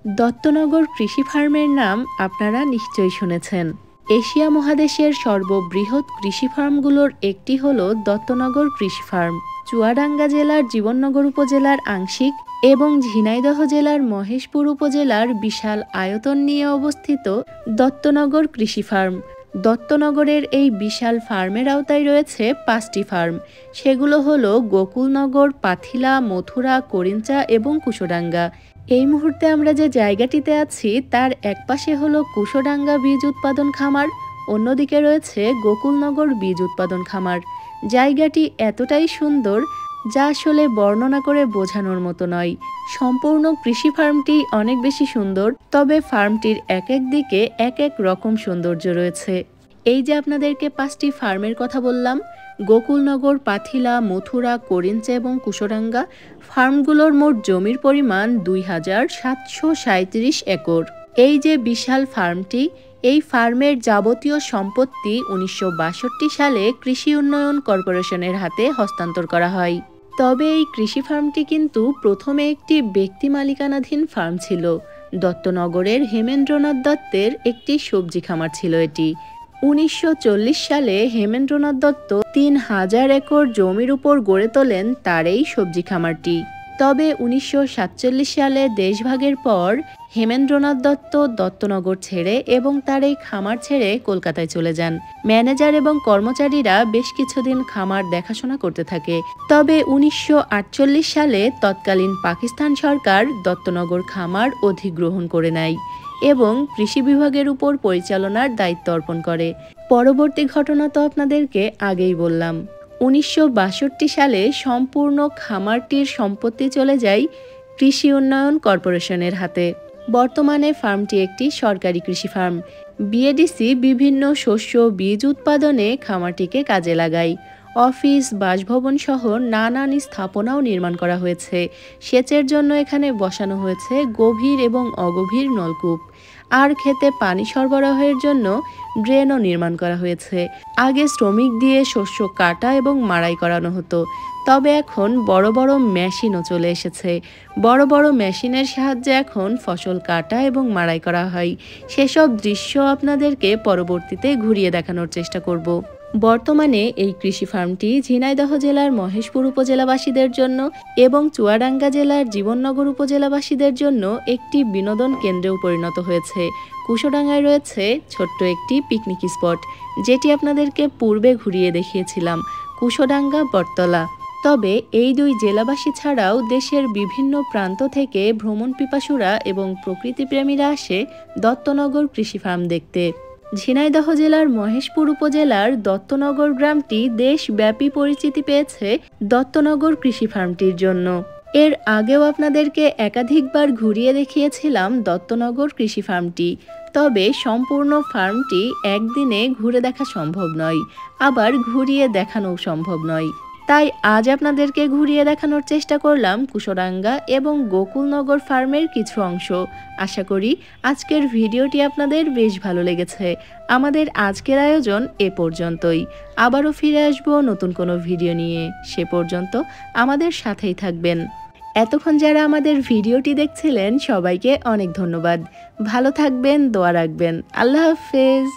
দত্তনগর কৃষি ফার্মের নাম আপনারা নিশ্চয়ই শুনেছেন। এশিয়া মহাদেশের সর্ববৃহৎ কৃষি ফার্মগুলোর একটি হল দত্তনগর কৃষি ফার্ম। চুয়াডাঙ্গা জেলার জীবননগর উপজেলার আংশিক এবং ঝিনাইদহ জেলার মহেশপুর উপজেলার বিশাল আয়তন নিয়ে অবস্থিত দত্তনগর কৃষি ফার্ম। দত্তনগরের এই বিশাল ফার্মের আওতায় রয়েছে 5টি ফার্ম। সেগুলো হলো গোকুলনগর, পাথিলা, মথুরা, করিঞ্চা এবং কুশোডাঙ্গা। এই মুহূর্তে আমরা যে জায়গাটিতে আছি তার একপাশে হলো কুশোডাঙ্গা বীজ উৎপাদন খামার, অন্যদিকে রয়েছে গোকুলনগর বীজ উৎপাদন খামার। জায়গাটি এতটাই সুন্দর যা আসলে বর্ণনা করে বোঝানোর মতো নয়। সম্পূর্ণ কৃষি ফার্মটি অনেক বেশি সুন্দর, তবে ফার্মটির এক এক দিকে এক এক রকম সৌন্দর্য রয়েছে। এই যে আপনাদেরকে 5টি ফার্মের কথা বললাম, গোকুলনগর, পাথিলা, মথুরা, করিঞ্চা এবং কুশোডাঙ্গা ফার্মগুলোর মোট জমির পরিমাণ 2737 একর। এই যে বিশাল ফার্মটি, এই ফার্মের যাবতীয় সম্পত্তি 1962 সালে কৃষি উন্নয়ন কর্পোরেশনের হাতে হস্তান্তর করা হয়। তবে এই কৃষি ফার্মটি কিন্তু প্রথমে একটি ব্যক্তি মালিকানাধীন ফার্ম ছিল। দত্তনগরের হেমেন্দ্রনাথ দত্তের একটি সবজি খামার ছিল এটি। 1940 সালে হেমেন্দ্রনাথ দত্ত 3000 একর জমির উপর গড়ে তোলেন তার এই সবজি খামারটি। তবে 1947 সালে দেশভাগের পর হেমেন্দ্রনাথ দত্ত দত্তনগর ছেড়ে এবং তার এই খামার ছেড়ে কলকাতায় চলে যান। ম্যানেজার এবং কর্মচারীরা বেশ কিছুদিন খামার দেখাশোনা করতে থাকে। তবে 1948 সালে তৎকালীন পাকিস্তান সরকার দত্তনগর খামার অধিগ্রহণ করে নেয় এবং কৃষি বিভাগের উপর পরিচালনার দায়িত্ব অর্পণ করে। পরবর্তী ঘটনা তো আপনাদেরকে আগেই বললাম। 1962 সালে সম্পূর্ণ খামারটির সম্পত্তি চলে যায় কৃষি উন্নয়ন কর্পোরেশনের হাতে। বর্তমানে ফার্মটি একটি সরকারি কৃষি ফার্ম। বিএডিসি বিভিন্ন শস্য বীজ উৎপাদনে খামারটিকে কাজে লাগায়। অফিস, বাসভবন সহ নানান স্থাপনাও নির্মাণ করা হয়েছে। সেচের জন্য এখানে বসানো হয়েছে গভীর এবং অগভীর নলকূপ, আর খেতে পানি সরবরাহের জন্য ড্রেনও নির্মাণ করা হয়েছে। আগে শ্রমিক দিয়ে শস্য কাটা এবং মাড়াই করানো হতো, তবে এখন বড় বড় মেশিনও চলে এসেছে। বড় বড় মেশিনের সাহায্যে এখন ফসল কাটা এবং মাড়াই করা হয়। সেসব দৃশ্য আপনাদেরকে পরবর্তীতে ঘুরিয়ে দেখানোর চেষ্টা করব। বর্তমানে এই কৃষি ফার্মটি ঝিনাইদহ জেলার মহেশপুর উপজেলাবাসীদের জন্য এবং চুয়াডাঙ্গা জেলার জীবননগর উপজেলাবাসীদের জন্য একটি বিনোদন কেন্দ্রেও পরিণত হয়েছে। কুশোডাঙ্গায় রয়েছে ছোট্ট একটি পিকনিক স্পট, যেটি আপনাদেরকে পূর্বে ঘুরিয়ে দেখিয়েছিলাম, কুশোডাঙ্গা বটতলা। তবে এই দুই জেলাবাসী ছাড়াও দেশের বিভিন্ন প্রান্ত থেকে ভ্রমণ পিপাসুরা এবং প্রকৃতিপ্রেমীরা আসে দত্তনগর কৃষি ফার্ম দেখতে। ঝিনাইদহ জেলার মহেশপুর উপজেলার দত্তনগর গ্রামটি দেশব্যাপী পরিচিতি পেয়েছে দত্তনগর কৃষি ফার্মটির জন্য। এর আগেও আপনাদেরকে একাধিকবার ঘুরিয়ে দেখিয়েছিলাম দত্তনগর কৃষি ফার্মটি। তবে সম্পূর্ণ ফার্মটি একদিনে ঘুরে দেখা সম্ভব নয়, আবার ঘুরিয়ে দেখানোও সম্ভব নয়। তাই আজ আপনাদেরকে ঘুরিয়ে দেখানোর চেষ্টা করলাম কুশোডাঙ্গা এবং গোকুলনগর ফার্মের কিছু অংশ। আশা করি আজকের ভিডিওটি আপনাদের বেশ ভালো লেগেছে। আমাদের আজকের আয়োজন এ পর্যন্তই। আবারও ফিরে আসবো নতুন কোনো ভিডিও নিয়ে। সে পর্যন্ত আমাদের সাথেই থাকবেন। এতক্ষণ যারা আমাদের ভিডিওটি দেখছিলেন সবাইকে অনেক ধন্যবাদ। ভালো থাকবেন, দোয়া রাখবেন। আল্লাহ হাফেজ।